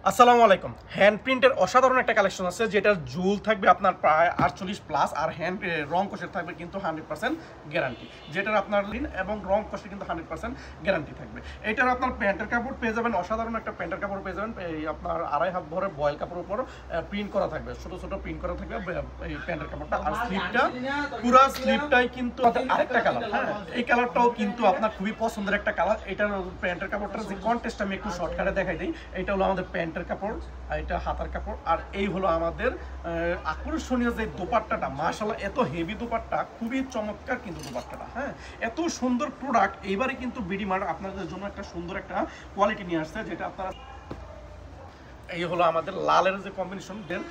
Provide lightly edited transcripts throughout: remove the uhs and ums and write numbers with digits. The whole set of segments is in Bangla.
আসসালামু আলাইকুম। হ্যান্ড প্রিন্টের অসাধারণ একটা কালেকশন আছে, যেটার জুল থাকবে আপনার প্রায় 48 প্লাস, আর হ্যান্ড রং কষের থাকবে কিন্তু 100% গ্যারান্টি, যেটার আপনার লিন এবং রং কষে কিন্তু 100% গ্যারান্টি থাকবে। এটার আপনার প্যান্টের কাপড় পেয়ে যাবেন, অসাধারণ একটা প্যান্টের কাপড় পেয়ে যাবেন। এই আপনার 2.5 হাত ভরে বয়েল কাপড়ের উপর প্রিন্ট করা থাকবে, ছোট ছোট প্রিন্ট করা থাকবে এই প্যান্টের কাপড়টা। আর স্লিপটা, পুরো স্লিপটাই কিন্তু আরেকটা কালার, হ্যাঁ এই কালারটাও কিন্তু আপনার খুবই পছন্দের একটা কালার। এটার প্যান্টের কাপড়টার যে কন্টেস্ট আমি একটু শর্টকাটে দেখাই দিই। এটা হলো আমাদের প্যান্টের কাপড়, আর এটা হাতার কাপড়, আর এই হলো আমাদের আকর্ষণীয় যে দোপাট্টাটা। মাশাআল্লাহ, এত হেভি দোপাট্টা, খুবই চমৎকার কিন্তু দোপাট্টাটা, হ্যাঁ এত সুন্দর প্রোডাক্ট। এইবারে কিন্তু বিডি মার্ট আপনাদের জন্য একটা সুন্দর একটা কোয়ালিটি নিয়ে আসছে, যেটা আপনারা এই হলো আমাদের লালের যে কম্বিনেশন দেন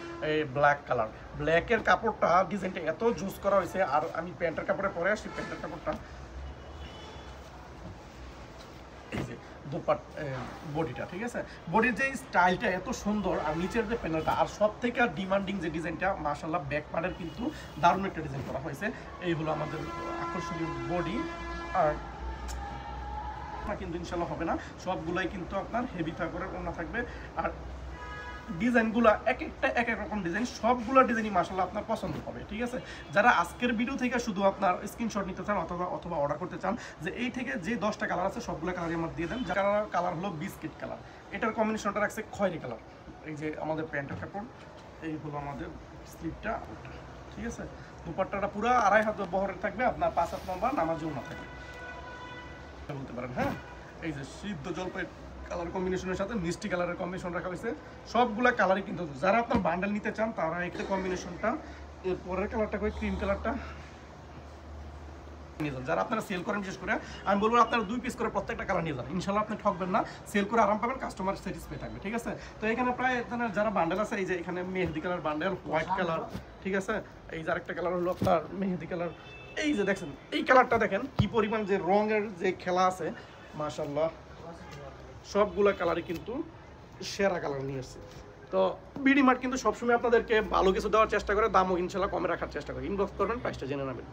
ব্ল্যাক কালার। ব্ল্যাকের কাপড়টা ডিজাইনটা এত জুস করা হয়েছে। আর আমি প্যান্টের কাপড়ে পরে আসি, প্যান্টের কাপড়টা এই যে দোপাট বডিটা, ঠিক আছে, বডির যে স্টাইলটা এত সুন্দর, আর নিচের যে প্যানেলটা, আর সব থেকে ডিমান্ডিং যে ডিজাইনটা মাশাআল্লাহ ব্যাক পার্টের কিন্তু দারুণ একটা ডিজাইন করা হয়েছে। এই হলো আমাদের আকর্ষণীয় বডি। আর কিন্তু ইনশাল্লাহ হবে না, সবগুলাই কিন্তু আপনার হেভি থাকবে, ওড়না থাকবে। আর ডিজাইনগুলো এক একটা এক এক রকম ডিজাইন, সবগুলো ডিজাইনই মাশাআল্লাহ আপনার পছন্দ হবে, ঠিক আছে। যারা আজকের ভিডিও থেকে শুধু আপনার স্ক্রিনশট নিতে চান অথবা অর্ডার করতে চান, যে এই থেকে যে 10টা কালার আছে সবগুলো কালারই আমার দিয়ে দেন। যার কালার হলো বিস্কিট কালার, এটার কম্বিনেশনটা রাখছে খয়েরি কালার। এই যে আমাদের প্যান্টের কাপড়, এই হলো আমাদের স্লিপটা, ঠিক আছে। দুপাট্টাটা পুরো 2.5 হাত বহরের থাকবে, আপনার 5 হাত লম্বা, নামাজেও না থাকবে বলতে পারেন, হ্যাঁ। এই যে সিদ্ধ জলপাই কালার কম্বিনেশনের সাথে মিষ্টি কালারের কম্বিনেশন রাখা হয়েছে। সবগুলা কালারই কিন্তু, যারা আপনার বান্ডেল নিতে চান তারা একটা কম্বিনেশনটা, এর পরের কালারটা করে ক্রিম কালারটা নিয়ে যান। যারা আপনারা সেল করেন, বিশেষ করে আমি বলবো আপনারা 2 পিস করে প্রত্যেকটা কালার নিয়ে যান, ইনশাল্লাহ আপনি ঠকবেন না, সেল করে আরাম পাবেন, কাস্টমার স্যাটিসফাই থাকবে, ঠিক আছে। তো এখানে প্রায় যারা বান্ডেল আছে, এই যে এখানে মেহেদি কালার বান্ডেল, হোয়াইট কালার, ঠিক আছে। এই যে আরেকটা কালার হলো আপনার মেহেদি কালার। এই যে দেখছেন এই কালারটা, দেখেন কি পরিমাণ যে রঙের যে খেলা আছে, মাশাআল্লাহ সবগুলা কালারই কিন্তু সেরা কালার নিয়ে এসেছে। তো বিডি মার্ট কিন্তু সবসময় আপনাদেরকে ভালো কিছু দেওয়ার চেষ্টা করে, দামও ইনশাল্লাহ কমে রাখার চেষ্টা করে। ইনবক্স করবেন, প্রাইসটা জেনে নেবেন।